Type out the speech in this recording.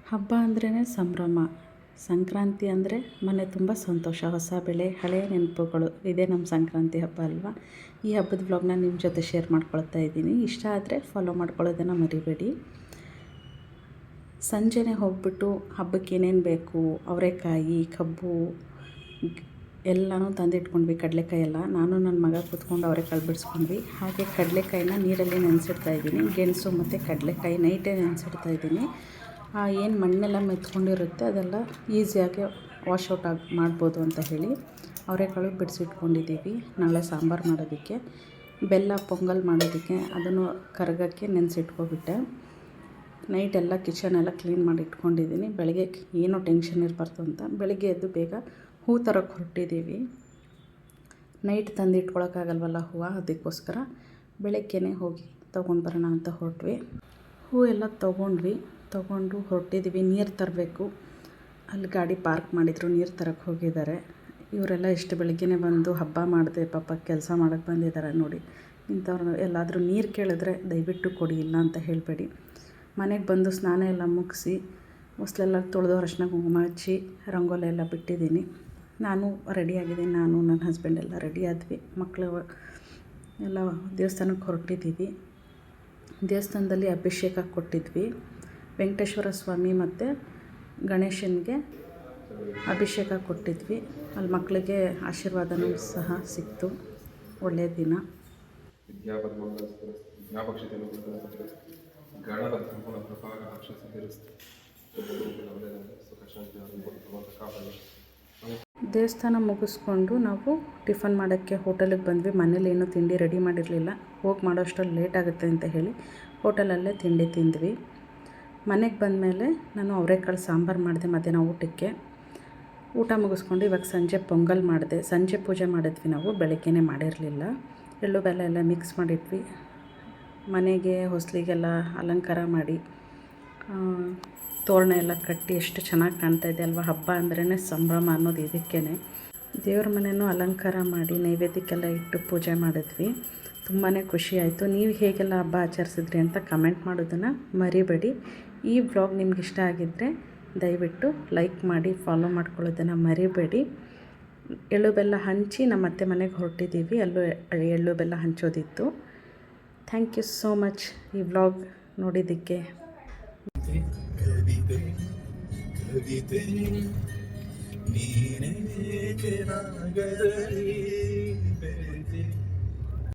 ಹಬ್ಬ ಅಂದ್ರೇ ಸಂಭ್ರಮ. ಸಂಕ್ರಾಂತಿ ಅಂದರೆ ಮನೆ ತುಂಬ ಸಂತೋಷ, ಹೊಸ ಬೆಳೆ, ಹಳೆಯ ನೆನಪುಗಳು. ಇದೇ ನಮ್ಮ ಸಂಕ್ರಾಂತಿ ಹಬ್ಬ ಅಲ್ವಾ. ಈ ಹಬ್ಬದ ವ್ಲಾಗ್ನ ನಿಮ್ಮ ಜೊತೆ ಶೇರ್ ಮಾಡ್ಕೊಳ್ತಾ ಇದ್ದೀನಿ. ಇಷ್ಟ ಆದರೆ ಫಾಲೋ ಮಾಡ್ಕೊಳ್ಳೋದನ್ನು ಮರಿಬೇಡಿ. ಸಂಜೆನೇ ಹೋಗ್ಬಿಟ್ಟು ಹಬ್ಬಕ್ಕೆ ಏನೇನು ಬೇಕು, ಅವರೆಕಾಯಿ, ಕಬ್ಬು ಎಲ್ಲನೂ ತಂದಿಟ್ಕೊಂಡ್ವಿ. ಕಡಲೆಕಾಯಿ ಎಲ್ಲ ನಾನು ನನ್ನ ಮಗ ಕೂತ್ಕೊಂಡು ಅವರೆಕಾಳು ಬಿಡಿಸ್ಕೊಂಡ್ವಿ. ಹಾಗೆ ಕಡಲೆಕಾಯಿನ ನೀರಲ್ಲಿ ನೆನೆಸಿಡ್ತಾ ಇದ್ದೀನಿ. ಗೆಣಸು ಮತ್ತು ಕಡಲೆಕಾಯಿ ನೈಟೇ ನೆನೆಸಿಡ್ತಾ ಇದ್ದೀನಿ. ಏನು ಮಣ್ಣೆಲ್ಲ ಮೆತ್ಕೊಂಡಿರುತ್ತೆ ಅದೆಲ್ಲ ಈಸಿಯಾಗಿ ವಾಶೌಟ್ ಮಾಡ್ಬೋದು ಅಂತ ಹೇಳಿ ಅವರೆಕಾಳು ಬಿಡಿಸಿಟ್ಕೊಂಡಿದ್ದೀವಿ. ನಾಳೆ ಸಾಂಬಾರು ಮಾಡೋದಕ್ಕೆ, ಬೆಲ್ಲ ಪೊಂಗಲ್ ಮಾಡೋದಕ್ಕೆ ಅದನ್ನು ಕರಗಕ್ಕೆ ನೆನೆಸಿಟ್ಕೊಬಿಟ್ಟೆ. ನೈಟೆಲ್ಲ ಕಿಚನೆಲ್ಲ ಕ್ಲೀನ್ ಮಾಡಿ ಇಟ್ಕೊಂಡಿದ್ದೀನಿ. ಬೆಳಗ್ಗೆ ಏನೋ ಟೆನ್ಷನ್ ಇರಬಾರ್ದು ಅಂತ ಬೆಳಗ್ಗೆ ಎದ್ದು ಬೇಗ ಹೂ ತರೋಕ್ಕೆ ಹೊರಟಿದ್ದೀವಿ. ನೈಟ್ ತಂದು ಇಟ್ಕೊಳಕ್ಕಾಗಲ್ವಲ್ಲ ಹೂವು, ಅದಕ್ಕೋಸ್ಕರ ಬೆಳಗ್ಗೆನೇ ಹೋಗಿ ತೊಗೊಂಡು ಬರೋಣ ಅಂತ ಹೊರಟ್ವಿ. ಹೂ ಎಲ್ಲ ತೊಗೊಂಡು ಹೊರಟಿದ್ದೀವಿ. ನೀರು ತರಬೇಕು. ಅಲ್ಲಿ ಗಾಡಿ ಪಾರ್ಕ್ ಮಾಡಿದ್ರು, ನೀರು ತರಕ್ಕೆ ಹೋಗಿದ್ದಾರೆ. ಇವರೆಲ್ಲ ಇಷ್ಟು ಬೆಳಗ್ಗೆನೇ ಬಂದು ಹಬ್ಬ ಮಾಡಿದೆ ಪಾಪ ಕೆಲಸ ಮಾಡೋಕ್ಕೆ ಬಂದಿದ್ದಾರೆ ನೋಡಿ. ಇಂಥವ್ರು ಎಲ್ಲಾದರೂ ನೀರು ಕೇಳಿದ್ರೆ ದಯವಿಟ್ಟು ಕೊಡಿ, ಇಲ್ಲ ಅಂತ ಹೇಳಬೇಡಿ. ಮನೆಗೆ ಬಂದು ಸ್ನಾನ ಎಲ್ಲ ಮುಗಿಸಿ ಹೊಸ್ಲೆಲ್ಲ ತೊಳೆದು ಅರಶಿನ ಕುಂಕುಮ ಹಚ್ಚಿ ರಂಗೋಲಿ ಎಲ್ಲ ಬಿಟ್ಟಿದ್ದೀನಿ. ನಾನು ರೆಡಿಯಾಗಿದ್ದೀನಿ. ನಾನು ನನ್ನ ಹಸ್ಬೆಂಡ್ ಎಲ್ಲ ರೆಡಿ ಆದ್ವಿ. ಮಕ್ಕಳು ಎಲ್ಲ ದೇವಸ್ಥಾನಕ್ಕೆ ಹೊರಟಿದ್ದೀವಿ. ದೇವಸ್ಥಾನದಲ್ಲಿ ಅಭಿಷೇಕ ಕೊಟ್ಟಿದ್ವಿ. ವೆಂಕಟೇಶ್ವರ ಸ್ವಾಮಿ ಮತ್ತು ಗಣೇಶನಿಗೆ ಅಭಿಷೇಕ ಕೊಟ್ಟಿದ್ವಿ. ಅಲ್ಲಿ ಮಕ್ಕಳಿಗೆ ಆಶೀರ್ವಾದನೂ ಸಹ ಸಿಕ್ತು. ಒಳ್ಳೆಯ ದಿನ. ದೇವಸ್ಥಾನ ಮುಗಿಸ್ಕೊಂಡು ನಾವು ಟಿಫನ್ ಮಾಡೋಕ್ಕೆ ಹೋಟೆಲಿಗೆ ಬಂದ್ವಿ. ಮನೇಲಿ ಏನೂ ತಿಂಡಿ ರೆಡಿ ಮಾಡಿರಲಿಲ್ಲ. ಹೋಗಿ ಮಾಡೋಷ್ಟರಲ್ಲಿ ಲೇಟ್ ಆಗುತ್ತೆ ಅಂತ ಹೇಳಿ ಹೋಟೆಲಲ್ಲೇ ತಿಂಡಿ ತಿಂದ್ವಿ. ಮನೆಗೆ ಬಂದಮೇಲೆ ನಾನು ಅವರೆಕಾಳು ಸಾಂಬಾರು ಮಾಡಿದೆ ಮಧ್ಯಾಹ್ನ ಊಟಕ್ಕೆ. ಊಟ ಮುಗಿಸ್ಕೊಂಡು ಇವಾಗ ಸಂಜೆ ಪೊಂಗಲ್ ಮಾಡಿದೆ. ಸಂಜೆ ಪೂಜೆ ಮಾಡಿದ್ವಿ ನಾವು, ಬೆಳಗ್ಗೆನೇ ಮಾಡಿರಲಿಲ್ಲ. ಎಳ್ಳು ಬೆಲ್ಲ ಎಲ್ಲ ಮಿಕ್ಸ್ ಮಾಡಿಟ್ವಿ. ಮನೆಗೆ ಹೊಸ್ಲಿಗೆಲ್ಲ ಅಲಂಕಾರ ಮಾಡಿ ತೋರಣ ಎಲ್ಲ ಕಟ್ಟಿ ಎಷ್ಟು ಚೆನ್ನಾಗಿ ಕಾಣ್ತಾಯಿದೆ ಅಲ್ವಾ. ಹಬ್ಬ ಅಂದ್ರೇ ಸಂಭ್ರಮ ಅನ್ನೋದು ಇದಕ್ಕೇ. ದೇವ್ರ ಮನೆಯೂ ಅಲಂಕಾರ ಮಾಡಿ ನೈವೇದ್ಯಕ್ಕೆಲ್ಲ ಇಟ್ಟು ಪೂಜೆ ಮಾಡಿದ್ವಿ. ತುಂಬಾ ಖುಷಿ ಆಯಿತು. ನೀವು ಹೇಗೆಲ್ಲ ಹಬ್ಬ ಆಚರಿಸಿದ್ರಿ ಅಂತ ಕಮೆಂಟ್ ಮಾಡೋದನ್ನು ಮರಿಬೇಡಿ. ಈ ವ್ಲಾಗ್ ನಿಮ್ಗೆ ಇಷ್ಟ ಆಗಿದ್ದರೆ ದಯವಿಟ್ಟು ಲೈಕ್ ಮಾಡಿ, ಫಾಲೋ ಮಾಡ್ಕೊಳ್ಳೋದನ್ನು ಮರಿಬೇಡಿ. ಎಳ್ಳು ಬೆಲ್ಲ ಹಂಚಿ ನಮ್ಮ ಅತ್ತೆ ಮನೆಗೆ ಹೊರಟಿದ್ದೀವಿ. ಅಲ್ಲೂ ಎಳ್ಳು ಬೆಲ್ಲ ಹಂಚೋದಿತ್ತು. ಥ್ಯಾಂಕ್ ಯು ಸೋ ಮಚ್ ಈ ವ್ಲಾಗ್ ನೋಡಿದ್ದಕ್ಕೆ.